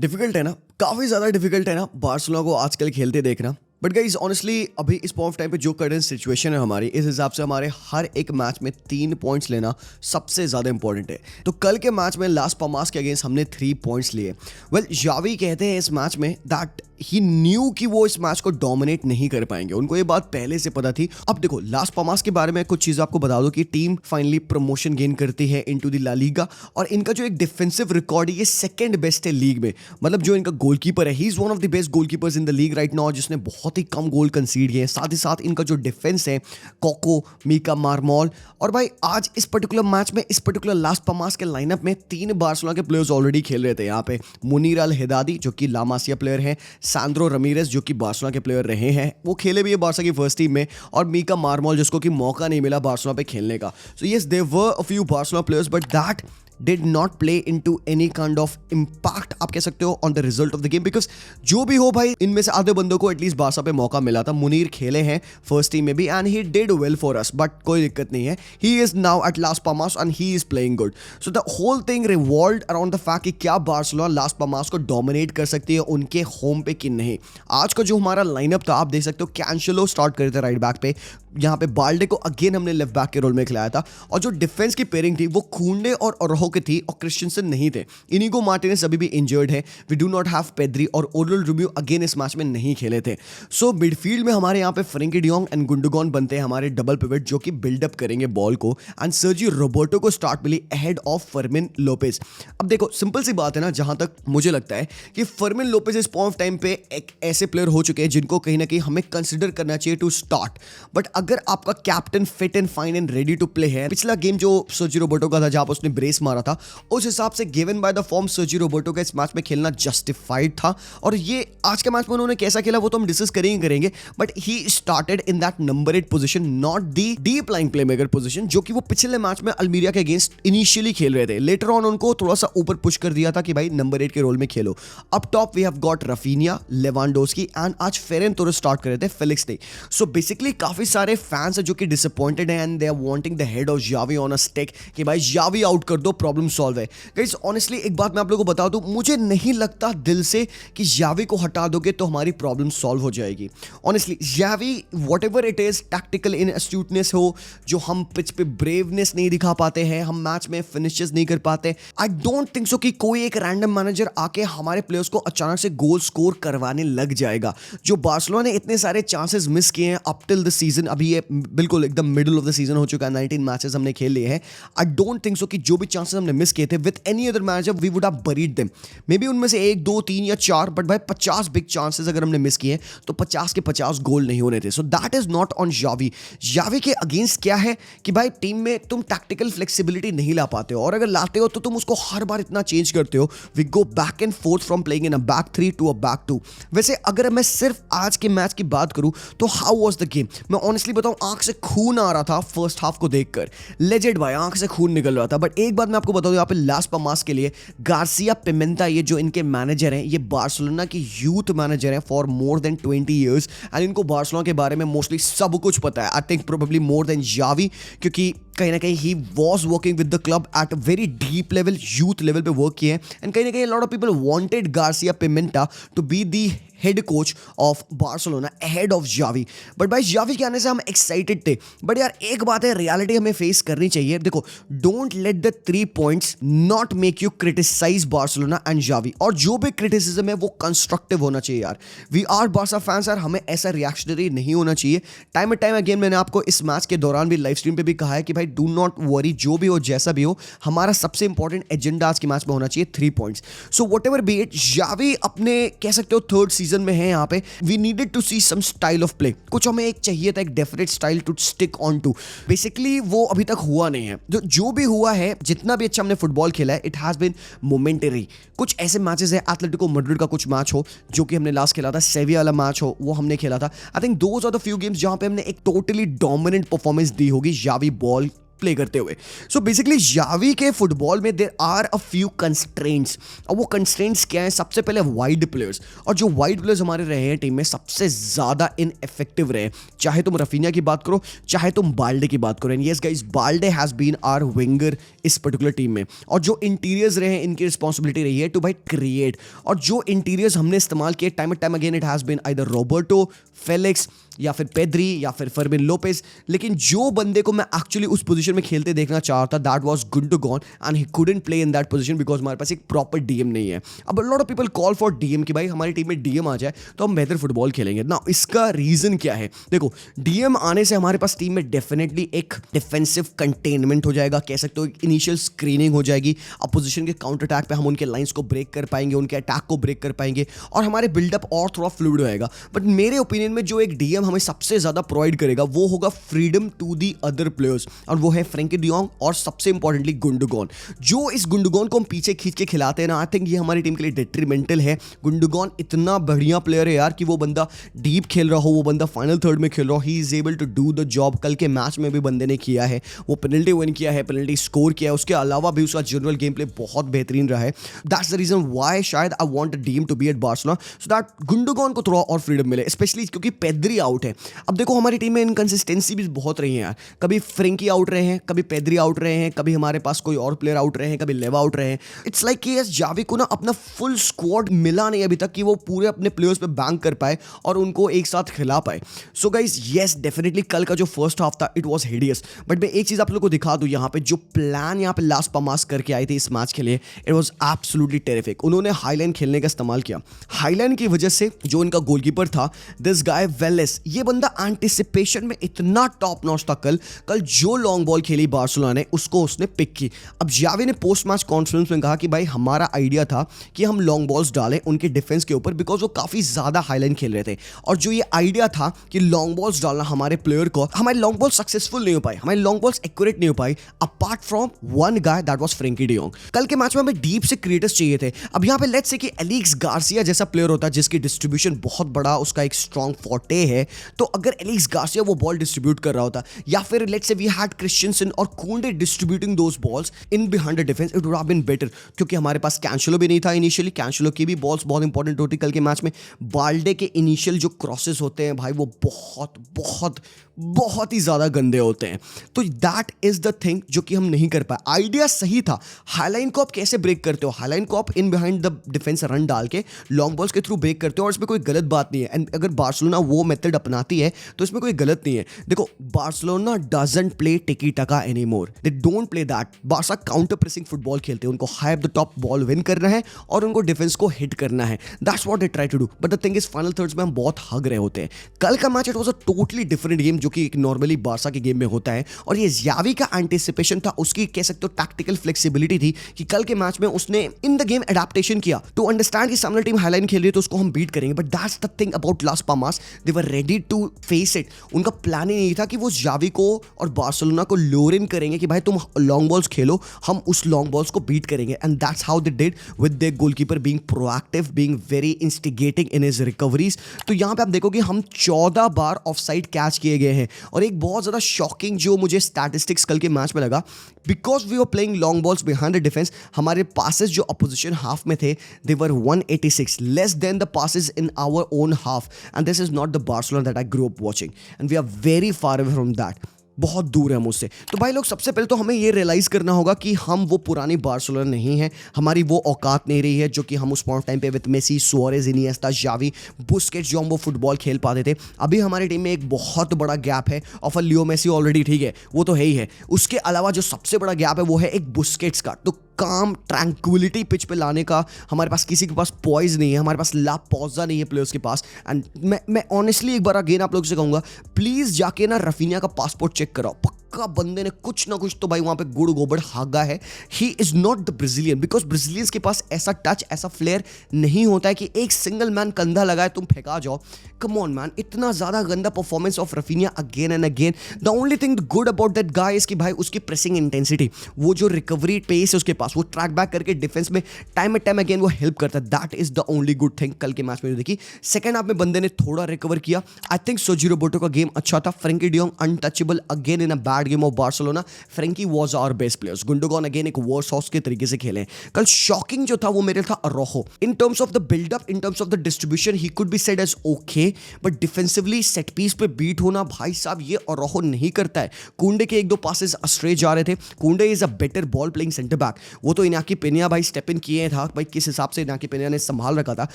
Difficult है ना, काफी ज्यादा डिफिकल्ट है ना बार्सिलोना को आजकल खेलते देखना। बट गाइज ऑनेस्टली अभी इस पॉइंट ऑफ टाइम पे जो करंट सिचुएशन है हमारी, इस हिसाब से हमारे हर एक मैच में 3 पॉइंट्स लेना सबसे ज्यादा इंपॉर्टेंट है। तो कल के मैच में लास पामास के अगेंस्ट हमने 3 पॉइंट्स लिए। वेल जावी कहते हैं इस मैच में दैट ही न्यू कि वो इस मैच को डोमिनेट नहीं कर पाएंगे, उनको ये बात पहले से पता थी। अब देखो लास पामास के बारे में कुछ चीजें आपको बता दो कि टीम फाइनली प्रमोशन गेन करती है इनटू द ला लीगा, और इनका जो एक डिफेंसिव रिकॉर्ड है ये सेकंड बेस्ट है लीग में। मतलब जो इनका गोलकीपर है, he is one of the best goalkeepers in the league right now, जिसने बहुत ही कम गोल कंसीड किए हैं। साथ ही साथ इनका जो डिफेंस है, कोको, मीका मार्मोल, और भाई आज इस पर्टिकुलर मैच में, इस पर्टिकुलर लास पामास के लाइनअप में 3 बार्सिलोना के प्लेयर्स ऑलरेडी खेल रहे थे। यहाँ पे मुनीर अल हिदादी जो कि ला मासिया प्लेयर है, सैंड्रो रमीरेस जो कि बार्सिलोना के प्लेयर रहे हैं, वो खेले भी है बार्सा की फर्स्ट टीम में, और मीका मार्मोल जिसको कि मौका नहीं मिला बार्सिलोना पे खेलने का। So yes there were a few Barcelona players but that did not play into any kind of impact आप कह सकते हो on the result of the game, because जो भी हो भाई इनमें से आधे बंदों को एटलीस्ट बार्सा पे मौका मिला था। मुनीर खेले हैं फर्स्ट टीम में भी and he did well for us, but कोई दिक्कत नहीं है, he is now at Las Palmas and he is playing good. So the whole thing revolved around the fact कि क्या बार्सिलोना लास पामास को डोमिनेट कर सकती है उनके होम पे कि नहीं। आज का जो हमारा लाइनअप था आप देख सकते हो, कैंसेलो स्टार्ट करे थे राइट बैक पे, यहाँ पे बाल्डे को अगेन हमने लेफ्ट बैक के रोल में खिलाया था, और जो डिफेंस की पेयरिंग थी वो खूंडे और अरोहो की थी और क्रिश्चियनसन नहीं थे। इनिगो मार्टिनेज अभी भी इंजर्ड है, we do not have Pedri, और ओरल रूबियो अगेन इस मैच में नहीं खेले थे। सो मिडफील्ड में हमारे यहाँ पे फ्रेंकी डियोंग एंड गुंडोगन बनते हैं हमारे डबल पिवट जो कि बिल्डअप करेंगे बॉल को, एंड सर्जी रोबर्टो को स्टार्ट मिली अहेड ऑफ फर्मिन लोपेज। अब देखो सिंपल सी बात है ना, जहां तक मुझे लगता है कि फर्मिन लोपेज इस पॉइंट ऑफ टाइम पे एक ऐसे प्लेयर हो चुके हैं जिनको कहीं ना कहीं हमें कंसिडर करना चाहिए टू स्टार्ट। बट अगर आपका captain fit and fine and ready to play है, पिछला गेम जो सर्जी रोबर्टो का था जहां पर उसने ब्रेस मारा था, उस हिसाब से given by the form Sergi Roberto का इस मैच में खेलना जस्टिफाइड था। और ये आज के मैच में उन्होंने कैसा खेला वो तो हम डिस्कस करेंगे, but he started in that number 8 position, not the deep lying playmaker position जो कि वो पिछले मैच में अल्मीरिया के अगेंस्ट इनिशियली खेल रहे थे। लेटर ऑन उनको थोड़ा सा ऊपर पुश कर दिया था कि भाई नंबर 8 के रोल में खेलो। Up top we have got Raphinha, Lewandowski and आज फेरेन तोरेस स्टार्ट कर रहे थे फेलिक्स डे। सो बेसिकली काफी सारे फैंस है जो कि डिसअपॉइंटेड है and they are wanting the head of Xavi on a stick कि भाई जावी आउट कर दो, प्रॉब्लम सॉल्व है। गाइस ऑनेस्टली एक बात मैं आप लोगों को बता दूं, मुझे नहीं लगता दिल से कि जावी को हटा दोगे तो हमारी प्रॉब्लम सॉल्व हो जाएगी। Honestly Xavi whatever it is, tactical in astuteness हो, जो हम पिच पे ब्रेवनेस नहीं दिखा पाते हैं, हम मैच में फिनिशेस नहीं कर पाते, आई डोंट थिंक सो कि कोई एक रैंडम मैनेजर आके हमारे प्लेयर्स को अचानक से गोल स्कोर करवाने लग जाएगा। जो बार्सिलोना ने इतने सारे चांसेस मिस किए हैं अप टिल द सीजन, अभी ये बिल्कुल एकदम मिडिल ऑफ द सीजन हो चुका है, 19 मैचेस हमने खेल लिए हैं। आई डोंट थिंक सो कि जो भी चांसेस हमने मिस किए थे with any other manager we would have buried them. Maybe उनमें से 1 2 3 या 4, बट भाई 50 बिग चांसेस अगर हमने मिस किए तो 50 के 50 गोल नहीं होने थे। So that is not on Xavi. Xavi के अगेंस्ट क्या है कि भाई टीम में तुम टैक्टिकल फ्लेक्सिबिलिटी नहीं ला पाते हो, और अगर लाते हो तो तुम उसको हर बार इतना चेंज करते हो। We go back and forth from playing in a back 3 to a back 2। वैसे अगर मैं सिर्फ आज के मैच की बात करूं तो हाउ वाज द गेम, मैं ऑनेस्टली बताऊं आंख से खून आ रहा था फर्स्ट हाफ को देखकर। लेजेंड भाई आंख से खून निकल रहा था। बट एक बात मैं आपको बता दूं, यहाँ पे लास पामास के लिए गार्सिया पिमेंटा, ये जो इनके मैनेजर हैं, ये बार्सिलोना की यूथ मैनेजर हैं for more than 20 years, and इनको बार्सिलोना के बारे में मोस्टली सब कुछ पता है। I think probably more than Xavi, क्योंकि कहीं ना कहीं ही was working with the club at a very deep level, youth level पे वर्क किए हैं, एंड कहीं ना कहीं lot of people wanted Garcia Pimienta to be the head coach of Barcelona ahead of Xavi. But भाई Xavi के आने से हम एक्साइटेड थे, बट यार एक बात है, रियलिटी हमें फेस करनी चाहिए। देखो don't let the 3 points not make you criticise Barcelona and Xavi, और जो भी क्रिटिसिज्म है वो कंस्ट्रक्टिव होना चाहिए यार। वी आर बार्सा फैंस यार, हमें ऐसा रिएक्शनरी नहीं होना चाहिए। टाइम टाइम अगेन मैंने आपको इस मैच के दौरान भी लाइव स्ट्रीम पे भी कहा है कि भाई डू नॉट वरी, जो भी हो जैसा भी हो, हमारा सबसे इंपॉर्टेंट एजेंडा आज के मैच में होना चाहिए 3 points. So whatever be it, Xavi अपने कह सकते हो 3rd सीजन में है यहाँ पे। We needed to see some style of play, कुछ हमें एक चाहिए था, एक definite style to stick on to. Basically वो अभी तक हुआ नहीं है। जो भी हुआ है, जितना भी अच्छा हमने फुटबॉल खेला है, इट हैज बीन मोमेंटरी। कुछ ऐसे मैचेस है, एथलेटिको मैड्रिड का कुछ मैच हो जो कि हमने लास्ट खेला था, सेविया वाला मैच हो वो हमने खेला था। I think those are the few games जहां पे हमने एक टोटली डोमिनेंट परफॉर्मेंस दी होगी जावी बॉल प्ले करते हुए। सो बेसिकली जावी के फुटबॉल में there are a few constraints. अब वो कंस्ट्रेंट्स क्या है? सबसे पहले वाइड प्लेयर्स, और जो वाइड प्लेयर्स हमारे रहे हैं टीम में सबसे ज़्यादा इनइफेक्टिव रहे, चाहे तुम रफीनिया की बात करो, चाहे तुम बाल्डे की बात करो। And yes guys, Balde has been our winger इस पर्टिकुलर टीम में। और जो इंटीरियर्स रहे हैं इनकी रिस्पॉन्सिबिलिटी रही है टू भाई क्रिएट, और जो इंटीरियर्स हमने इस्तेमाल किए time and time again it has been either Roberto, Felix या फिर पेद्री या फिर फर्मिन लोपेज। लेकिन जो बंदे को मैं एक्चुअली उस पोजीशन में खेलते देखना चाहता that was Gundogan, and he couldn't play in that position because हमारे पास एक प्रॉपर डीएम नहीं है। अब lot of people call for DM कि भाई हमारी टीम में डीएम आ जाए तो हम बेहतर फुटबॉल खेलेंगे ना। इसका रीजन क्या है? देखो, डीएम आने से हमारे पास टीम में डेफिनेटली एक डिफेंसिव कंटेनमेंट हो जाएगा, कह सकते हो इनिशियल स्क्रीनिंग हो जाएगी। अपोजिशन के काउंटर अटैक पे हम उनके लाइंस को ब्रेक कर पाएंगे, उनके अटैक को ब्रेक कर पाएंगे, और हमारे बिल्डअप और थोड़ा फ्लूइड होएगा। बट मेरे ओपिनियन में जो एक डीएम हमें सबसे ज्यादा प्रोवाइड करेगा वो होगा freedom to the other players, और वो है फ्रैंकी डियोंग और सबसे इंपॉर्टेंटली गुंडोगन। जो इस गुंडोगन को हम पीछे खींच के खिलाते हैं ना, आई थिंक ये हमारी टीम के लिए डेट्रीमेंटल है। गुंडोगन इतना बढ़िया प्लेयर है यार कि वो बंदा डीप खेल रहा हो, वो बंदा फाइनल थर्ड में खेल रहा हो, he is able to do the job. कल के मैच में भी बंदे ने किया है, वो पेनल्टी विन किया है, पेनल्टी स्कोर किया है, उसके अलावा भी उसका जनरल गेम प्ले बहुत बेहतरीन रहा है। दैट्स द रीजन व्हाई शायद I want a DM to be at Barcelona, so that Gundogan को थोड़ा और फ्रीडम मिले, स्पेशली क्योंकि पेद्री आउट है। अब देखो, हमारी टीम में इनकंसिस्टेंसी भी बहुत रही है यार, कभी फ्रैंकी आउट रहे हैं, कभी पेद्री आउट रहे हैं, कभी हमारे पास कोई और प्लेयर आउट रहे हैं, कभी लेवा आउट रहे हैं। इट्स लाइक कि जावी को ना अपना फुल स्क्वाड मिला नहीं अभी तक कि वो पूरे अपने प्लेयर्स पे बैंक कर पाए और उनको एक साथ खिला पाए। सो गाइस, यस डेफिनेटली कल का जो फर्स्ट हाफ था इट वाज हिडियस, बट मैं एक चीज आप लोगों को दिखा दूं, यहाँ पे जो प्लान यहाँ पे लास पामास करके आए थे इस मैच के लिए, इट वाज एब्सोल्युटली टेरिफिक। उन्होंने हाईलाइन खेलने का इस्तेमाल किया। हाईलाइन की वजह से जो इनका गोलकीपर था दिस गाय वेलेस, ये बंदा एंटिसिपेशन में इतना टॉप नॉच था। कल जो लॉन्ग बॉल खेली बार्सिलोना ने उसको उसने पिक की। अब जावी ने पोस्ट मैच कॉन्फ्रेंस में कहा कि भाई हमारा आइडिया था कि हम लॉन्ग बॉल्स डालें उनके डिफेंस के ऊपर बिकॉज वो काफी ज्यादा हाईलाइन खेल रहे थे, और जो ये आइडिया था कि लॉन्ग बॉल्स डालना हमारे प्लेयर को, हमारे लॉन्ग बॉल सक्सेसफुल नहीं हो पाए, हमारे लॉन्ग बॉल्स एक्यूरेट नहीं हो पाई apart from one guy that was Frenkie de Jong. कल के मैच में हमें डीप से क्रिएटर्स चाहिए थे। अब यहाँ पे लेट्स से कि एलेक्स गार्सिया जैसा प्लेयर होता है जिसकी डिस्ट्रीब्यूशन बहुत बड़ा, उसका एक स्ट्रॉन्ग फोर्टे है, तो अगर एलेक्स गार्सिया वो बॉल डिस्ट्रीब्यूट कर रहा होता, या फिर let's say we had Christensen और Kounde distributing those balls in behind the defence, it would have been better. क्योंकि हमारे पास कैंसेलो भी नहीं था इनिशियली, कैंसेलो की भी बॉल्स बहुत इंपॉर्टेंट होती कल के मैच में। बाल्डे के इनिशियल जो क्रॉसेस होते हैं भाई वो बहुत बहुत बहुत ही ज्यादा गंदे होते हैं। तो दैट इज द थिंग जो कि हम नहीं कर पाए। आइडिया सही था, हाईलाइन को आप कैसे ब्रेक करते हो, हाईलाइन को आप इन बिहाइंड द डिफेंस रन डाल के लॉन्ग बॉल्स के थ्रू ब्रेक करते हो, और इसमें कोई गलत बात नहीं है। एंड अगर बार्सिलोना वो मेथड अपनाती है तो इसमें कोई गलत नहीं है। देखो, Barcelona doesn't play tiki taka anymore, they don't play that. Barca counter pressing football खेलते हैं, उनको high off the top ball win करना है और उनको डिफेंस को हिट करना है। That's what they try to do, but the thing is final thirds में हम बहुत हग रहे होते हैं। कल का match it was a totally different game जो कि एक नॉर्मली बार्सा के गेम में होता है, और ये जावी का एंटिसिपेशन था, उसकी कह सकते हो टैक्टिकल फ्लेक्सिबिलिटी थी कि कल के मैच में उसने इन द गेम एडेप्टेशन किया टू अंडरस्टैंड कि सामने टीम हाईलाइन खेल रही है तो उसको हम बीट करेंगे। But that's the thing about Las Palmas, they were ready to face it. उनका प्लान ही नहीं था कि वो जावी को और बार्सिलोना को लोर इन करेंगे कि भाई तुम लॉन्ग बॉल्स खेलो, हम उस लॉन्ग बॉल्स को बीट करेंगे। And that's how they did with their goalkeeper being proactive, being very instigating in his recoveries. तो यहां पे आप देखोगे हम 14 बार ऑफसाइड कैच किए गए हैं, और एक बहुत ज्यादा शॉकिंग जो मुझे स्टैटिस्टिक्स कल के मैच में लगा, because we were playing long balls behind the defence, हमारे पासेस जो अपोजिशन हाफ में थे they were 186 less than the passes in our own half, and this is not the Barcelona that I grew up watching, and we are very far away from that. बहुत दूर है मुझसे। तो भाई लोग, सबसे पहले तो हमें ये रियलाइज करना होगा कि हम वो पुरानी बार्सिलोना नहीं है, हमारी वो औकात नहीं रही है जो कि हम उस पॉइंट टाइम पे with Messi, Suarez, Iniesta, Xavi, Busquets जो हम वो फुटबॉल खेल पाते थे। अभी हमारी टीम में एक बहुत बड़ा गैप है of a Leo Messi already, ठीक है, वो तो है ही है। उसके अलावा जो सबसे बड़ा गैप है वो है एक बुस्केट्स का। तो काम ट्रैंक्विलिटी पिच पे लाने का हमारे पास किसी के पास पॉइज नहीं है, हमारे पास ला पॉजा नहीं है प्लेयर्स के पास। एंड मैं ऑनेस्टली एक बार अगेन आप लोगों से कहूंगा, प्लीज जाके ना रफीनिया का पासपोर्ट चेक कराओ, पक्का बंदे ने कुछ ना कुछ तो भाई वहां पे गुड़ गोबर हागा है। He is not the Brazilian, because Brazilians के पास ऐसा टच, ऐसा फ्लेयर नहीं होता है कि एक सिंगल मैन कंधा लगाए तुम फेंका जाओ। कम ऑन मैन, इतना ज्यादा गंदा performance of Raphinha again and again. The only thing good about that guy is कि भाई उसकी प्रेसिंग इंटेंसिटी, वो जो रिकवरी पेस है उसके पास, वो ट्रैक बैक करके डिफेंस में टाइम एंड टाइम अगेन वो हेल्प करता है। That is the only good thing कल के मैच में जो देखी। सेकंड हाफ में बंदे ने थोड़ा रिकवर किया। आई थिंक सर्जी रोबर्टो का गेम अच्छा था। Frenkie de Jong untouchable again in a bad bad game of Barcelona, Frenkie was our best players, Gundogan again एक वर्स हाउस के तरीके से खेले। कल शॉकिंग जो था वो मेरे था Araujo. In terms of the buildup, in terms of the distribution he could be said as okay, but defensively set piece पे बीट होना भाई साहब ये अरोहो नहीं करता है। कुंडे के एक दो पासेस अस्ट्रे जा रहे थे। कुंडे is a better ball playing centre back. वो तो इनाकी पेनिया भाई स्टेप इन किए था भाई, किस हिसाब से इनाकी पेनिया ने संभाल रखा था,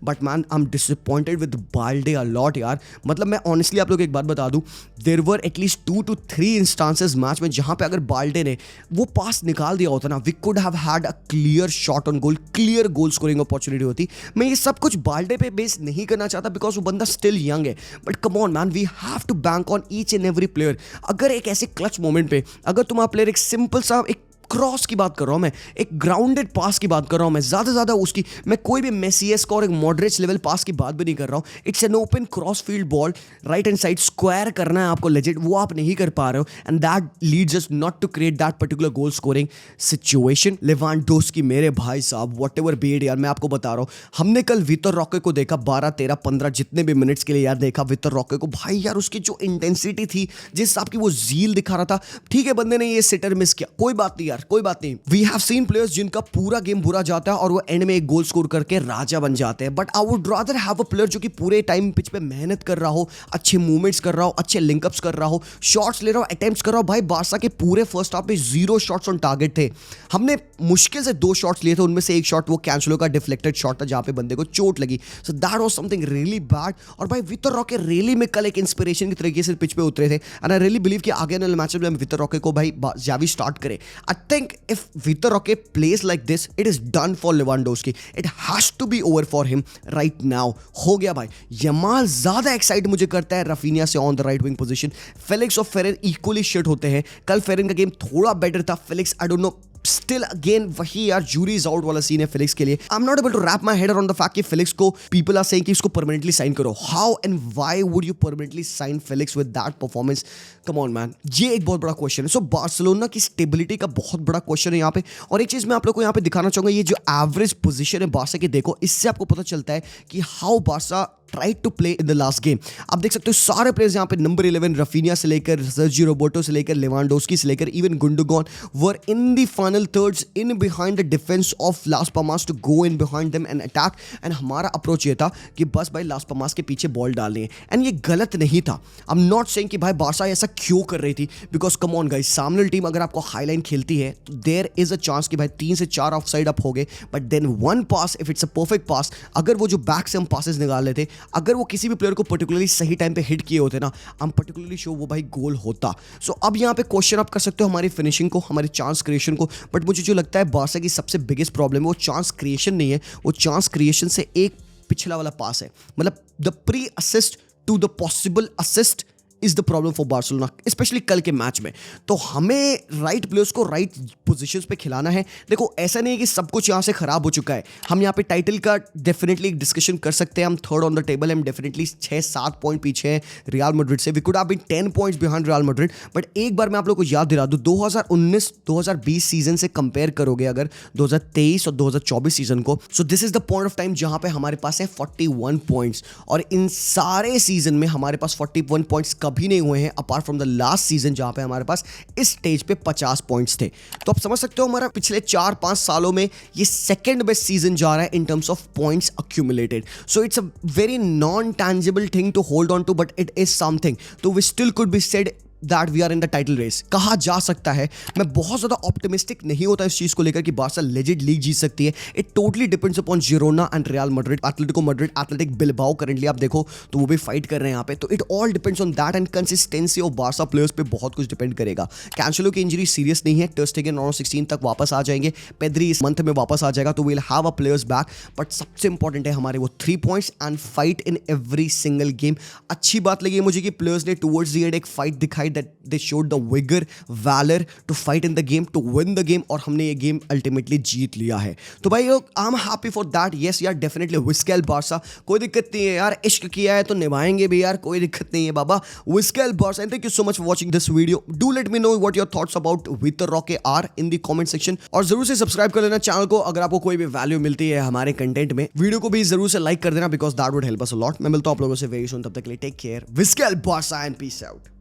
but man I am disappointed with Balde a lot यार। मतलब मैं ऑनेस्टली आप लोग एक बात बता दूं, there were at least 2 to 3 instances match में जहां पे अगर बाल्डे ने वो पास निकाल दिया होता ना, we could have had a clear shot on goal, clear goal scoring opportunity होती। मैं ये सब कुछ बाल्डे पे बेस नहीं करना चाहता बिकॉज वो बंदा स्टिल यंग है, but come on man, we have to bank on each and every player. अगर एक ऐसे क्लच मोमेंट पे अगर तुम्हारा प्लेयर एक सिंपल सा एक क्रॉस की बात कर रहा हूं मैं, एक ग्राउंडेड पास की बात कर रहा हूं मैं, ज्यादा उसकी, मैं कोई भी मेसीएस और एक मॉडरेट लेवल पास की बात भी नहीं कर रहा हूं। It's an open cross field ball, right hand side square करना है आपको लेजिट, वो आप नहीं कर पा रहे हो, and that leads us not to create that particular goal scoring situation. Lewandowski मेरे भाई साहब व्हाटएवर बीट यार, मैं आपको बता रहा हूं, हमने कल विक्टर रॉके को देखा 12, 13, 15 जितने भी मिनट्स के लिए यार देखा विक्टर रॉके को भाई यार, उसकी जो इंटेंसिटी थी, जिस हिसाब की वो जील दिखा रहा था, ठीक है बंदे ने ये सिटर मिस किया, कोई बात नहीं यार, कोई बात नहीं। वी हैव सीन प्लेयर्स जिनका पूरा गेम बुरा जाता है और वो एंड में एक गोल स्कोर करके राजा बन जाते हैं, but I would rather have a player जो कि पूरे टाइम पिच पे मेहनत कर रहा हो, अच्छे मूवमेंट्स कर रहा हो, अच्छे लिंकअप्स कर रहा हो, शॉट्स ले रहा हो, अटेम्प्ट्स कर रहा हो। भाई बारसा के पूरे फर्स्ट हाफ में 0 शॉट्स ऑन टारगेट थे। हमने मुश्किल से 2 शॉट्स लिए थे, उनमें से एक शॉट वो कैंसलो का डिफ्लेक्टेड शॉट था जहां पे बंदे को चोट लगी, so that was something really bad. और भाई विक्टर रॉके रियली में कल एक इंस्पिरेशन की तरीके से पिच पे उतरे थे, एंड आई रियली बिलीव कि आगे वाले मैच में विक्टर रॉके को भाई जावी स्टार्ट करे। I think if Victor Roque plays like this, it is done for Lewandowski. It has to be over for him right now. हो गया भाई। यमाल ज्यादा एक्साइट मुझे करता है रफीनिया से on the right wing position. Felix और फेरेन equally shit होते हैं। कल फेरेन का गेम थोड़ा बेटर था, Felix I don't know, still again वही यार जूरी इज आउट वाला सीन है फेलिक्स के लिए। I am not able to wrap my head around the fact कि फेलिक्स को पीपल आर सेइंग कि इसको परमानेंटली साइन करो। How and why would you permanently sign Felix with that performance? Come on man, ये एक बहुत बड़ा question है। सो बार्सिलोना की स्टेबिलिटी का बहुत बड़ा क्वेश्चन है यहाँ पे। और एक चीज मैं आप लोग को यहाँ पे दिखाना चाहूंगा, ये जो एवरेज पोजीशन है बार्सा की, देखो इससे आपको पता चलता है कि how Barca tried to play in the last game. आप देख सकते हो सारे प्लेयर्स यहाँ पे नंबर 11 रफीनिया से लेकर सर्जियो रोबर्टो से लेकर लेवांडोस्की से लेकर even Gundogan were in the final thirds in behind the defence of Las Palmas to go in behind them and attack. And हमारा अप्रोच ये था कि बस भाई लास पामास के पीछे बॉल डालनी है, एंड ये गलत नहीं था। आई एम नॉट सेइंग कि भाई बार्सा ऐसा क्यों कर रही थी, बिकॉज कम ऑन गाइस, सामने टीम अगर आपको हाईलाइन खेलती है तो देयर इज अ चांस कि भाई 3 से 4 ऑफ साइड अप हो गए, but then one pass if it's a perfect pass, अगर वो जो बैक से हम पासेस निकाल लेते, अगर वो किसी भी प्लेयर को पर्टिकुलरली सही टाइम पे हिट किए होते ना, हम पर्टिकुलरली श्योर वो भाई गोल होता। सो अब यहाँ पे क्वेश्चन आप कर सकते हो हमारी फिनिशिंग को, हमारी चांस क्रिएशन को, बट मुझे जो लगता है बार्सा की सबसे बिगेस्ट प्रॉब्लम है वो चांस क्रिएशन नहीं है, वो चांस क्रिएशन से एक पिछला वाला पास है। मतलब the pre assist to the possible assist is the problem for Barcelona, specially कल के मैच में। तो हमें राइट प्लेयर्स को राइट पोजीशंस पे खिलाना है। देखो ऐसा नहीं है कि सब कुछ यहाँ से खराब हो चुका है। हम यहाँ पे टाइटल का डेफिनेटली एक डिस्कशन कर सकते हैं। हम थर्ड ऑन द टेबल, हम डेफिनेटली 6-7 पॉइंट पीछे हैं रियल मैड्रिड से। We could have been 10 points behind Real Madrid, but एक बार मैं आप लोग को याद दिला दूं, 2019-2020 सीजन से कंपेयर करोगे अगर 2023 और 2024 सीजन को, so this is the point of time जहां पे हमारे पास है 41 पॉइंट्स, और इन सारे सीजन में हमारे पास 41 पॉइंट्स कभी नहीं हुए हैं apart from the last season जहां पे हमारे पास इस स्टेज पे 50 पॉइंट्स थे। तो आप समझ सकते हो हमारा पिछले 4-5 सालों में ये सेकंड बेस्ट सीजन जा रहा है in terms of points accumulated. So it's a very non tangible thing to hold on to, but it is something. तो we still could be said that we are in the title race, कहा जा सकता है। मैं बहुत ज्यादा optimistic नहीं होता इस चीज को लेकर कि बार्सा लेजिट लीग जीत सकती है। It totally depends upon Girona and real Madrid, Atletico Madrid, athletic Bilbao currently आप देखो तो वो भी फाइट कर रहे हैं यहाँ पे। तो it all depends on that, and consistency of Barca players पे बहुत कुछ डिपेंड करेगा। कैंसेलो की इंजरी सीरियस नहीं है, टर स्टेगन राउंड 16 तक वापस आ जाएंगे, पेद्री इस मंथ में वापस आ जाएगा, तो we'll have a players back. But सबसे इंपॉर्टेंट है हमारे वो 3 points and fight in every single game. अच्छी बात लगी मुझे कि प्लेयर्स ने टुवर्ड्स द एंड एक फाइट दिखाई, that they showed the vigour valour to fight in the game, to win the game, और हमने ये गेम अल्टीमेटली जीत लिया है। तो भाई I am happy for that. Yes यार, डेफिनेटली विस्केल बार्सा, कोई दिक्कत नहीं है यार, इश्क किया है तो निभाएंगे भी यार, कोई दिक्कत नहीं है बाबा। Visca Barca, and thank you so much for watching this video. Do let me know what your thoughts about Victor Roque are in the comment section, और जरूर से सब्सक्राइब कर लेना चैनल को अगर आपको कोई भी वैल्यू मिलती है हमारे कंटेंट में। वीडियो को भी जरूर से लाइक कर देना because that would help us a lot. मैं मिलता हूं आप लोगों से वेरी सून, तब तक के लिए take care, Visca Barca and peace out.